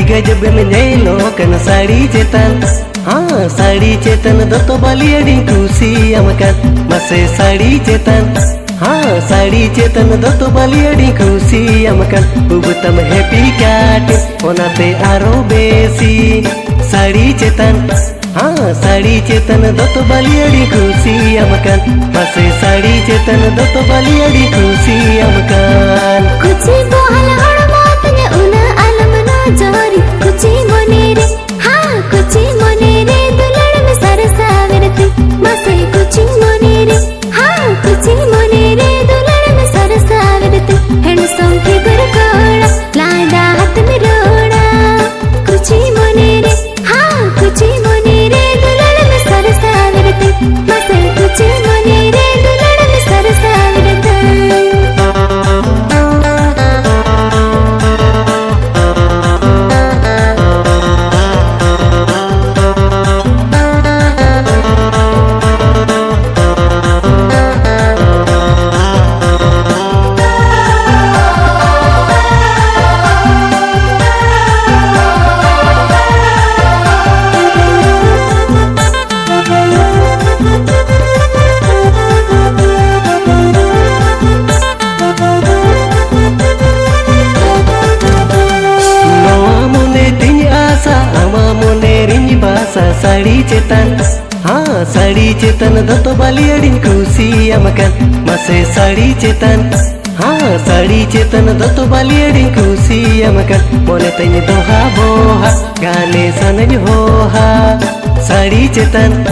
गजब लो कन साड़ी चेतन हाँ साड़ी चेतन दो तो बाली अड़ी खुशी अमकन मसे साड़ी चेतन हाँ साड़ी चेतन दो तो बाली अड़ी खुशी अमकन उबतम हैप्पी कैट ओनाते आरो बेसी साड़ी चेतन हाँ साड़ी चेतन दो तो बाली अड़ी खुशी अमकन मसे साड़ी चेतन दो तो बाली अड़ी खुशी अमकन कुची बोहल हड़मात ने उना आलम ना जोरी कुची मोने रे हाँ कुची मोने रे दुलड़ में सरसा विरती मसे कुची मोने रे हाँ कुची मोने रे दुलड़ में सरसा विरती हैंडसम फिगर कोड़ा लादा हाथ में रोड़ा कुची मोने रे हाँ कुची मोने रे दुलड़ में सरसा विरती मसे कुची मोने रे दुलड़ में सरसा विरती साड़ी चेतन हाँ साड़ी चेतन दो तो बाली अड़ी खुशी अमकन मसे साड़ी चेतन हाँ साड़ी चेतन दो तो बाली अड़ी खुशी अमकन मोने तैने दोहा बोहा गाने सनज होहा साड़ी चेतन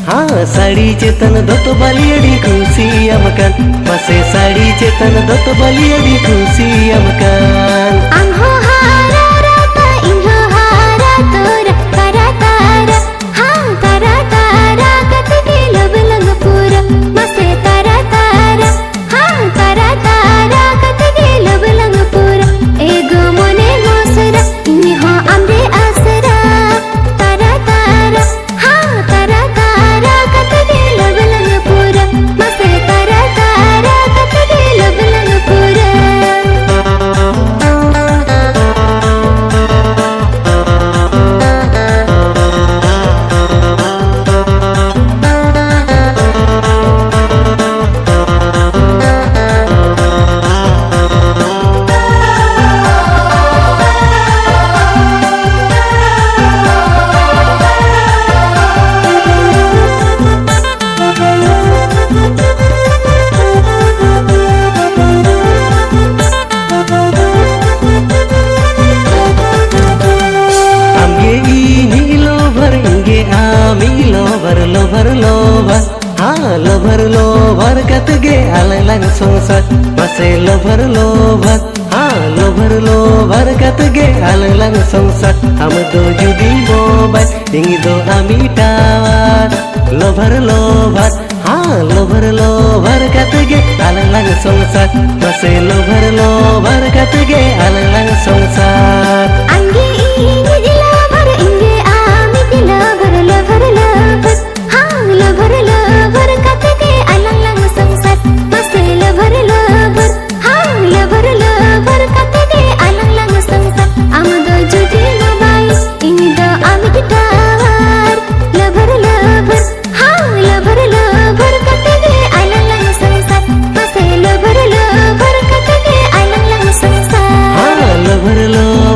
हाँ साड़ी चेतन दो तो बाली अड़ी खुशी अमकन मसे साड़ी चेतन दो तो बाली अड़ी खुशी अमकन अंहो हारा राता इन्हो हारा तोरा तारा तारा हाँ तारा तारा कत के लब लंग पूरा मसे तारा तारा हाँ तारा तारा कत के लब लंग पूरा एगो मोने मोसरा इन्हो आमरे आसरा तारा तारा हाँ तारा तारा कत के लब लंग पूरा मसे तारा तारा कत के लब लंग पूरा लोभर लोभर कत गे अलग संसार मसे लोभर लोभर हाँ लोभर लोभर कत गे अलग संसार हम दो जुदी मोबाइल इंग दो आमी टावर लोभर लोभर हाँ लोभर लोभर कत गे अलग संसार मसे लोभर लोभर कत गे अलग संसार अंगे इंगे लोभर इंगे आमी लोभर लोभर लोभर हाँ लोभर लोभर कत गे अलग संसार मसे लोभर लोभर हाँ लोभर लोभर कत गे अलग संसार हम दो जुदी मोबाइल इंग दो आमी टावर लोभर लोभर हाँ लोभर लोभर कत गे अलग संसार मसे लोभर लोभर कत गे अलग संसार हाँ लोभर लोभर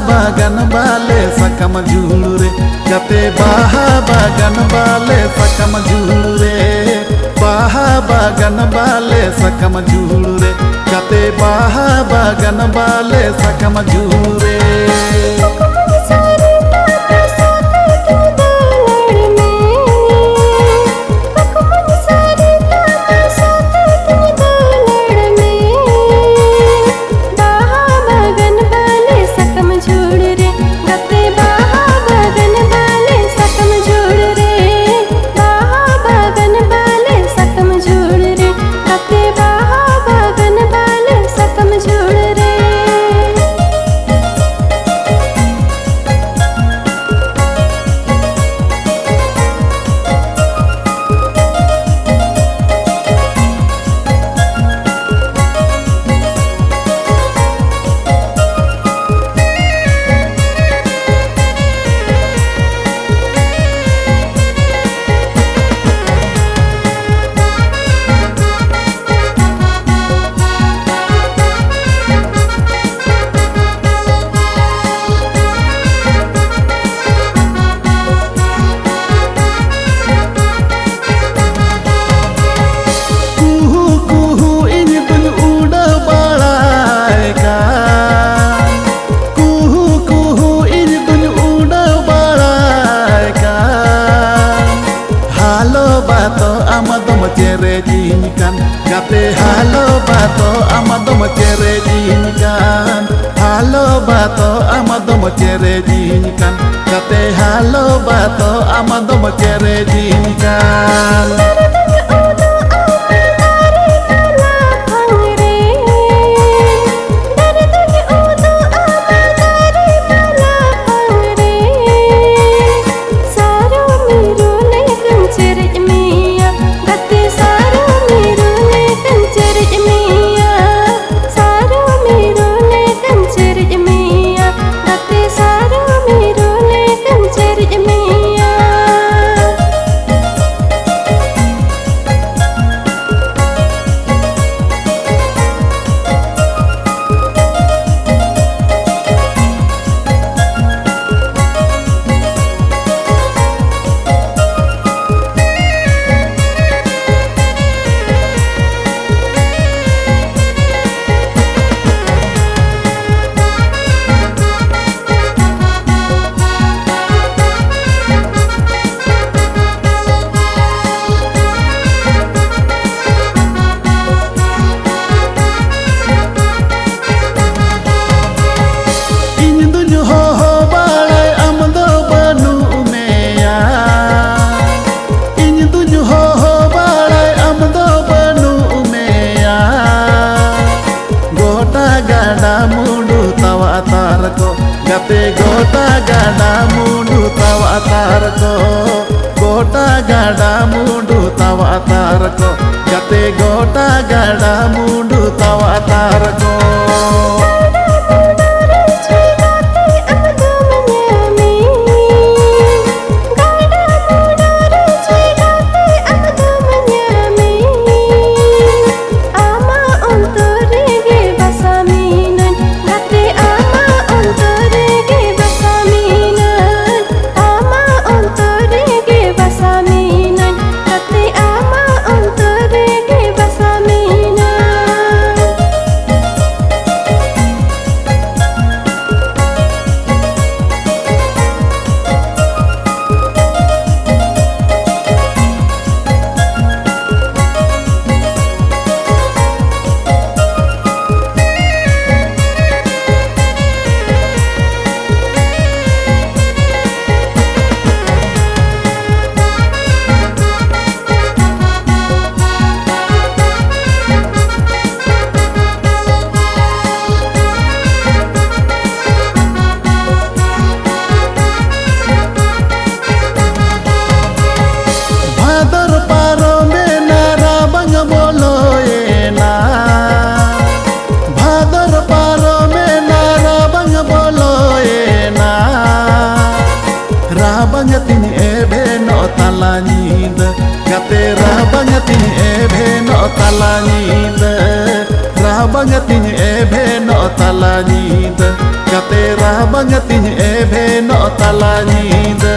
bagan bale sakam jure kate baha bagan bale sakam jure baha bagan bale sakam jure kate baha bagan bale sakam jure Kate halo bato amadom cere jinkan halo bato amadom cere jinkan kate halo bato amadom cere jinkan Kate gota gada mundu tawa tarko gota gada mundu tawa tarko kate gota gada mundu tawa tarko Rabang tin ebe no tala nyida Gate rabang tin ebe no tala nyida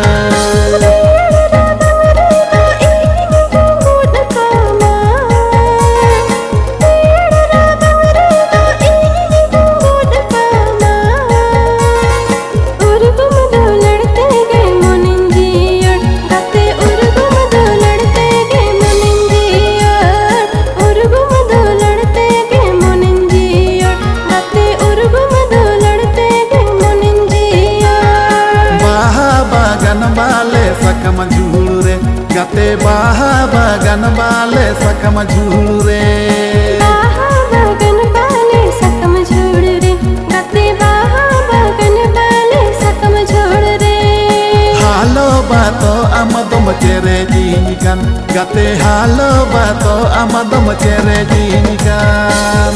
Gate baha bagan bale sakam jhure baha bagan bale sakam jhure gate baha bagan bale sakam jhure halo bato amadom chere jinkan Gate halo bato amadom chere jinkan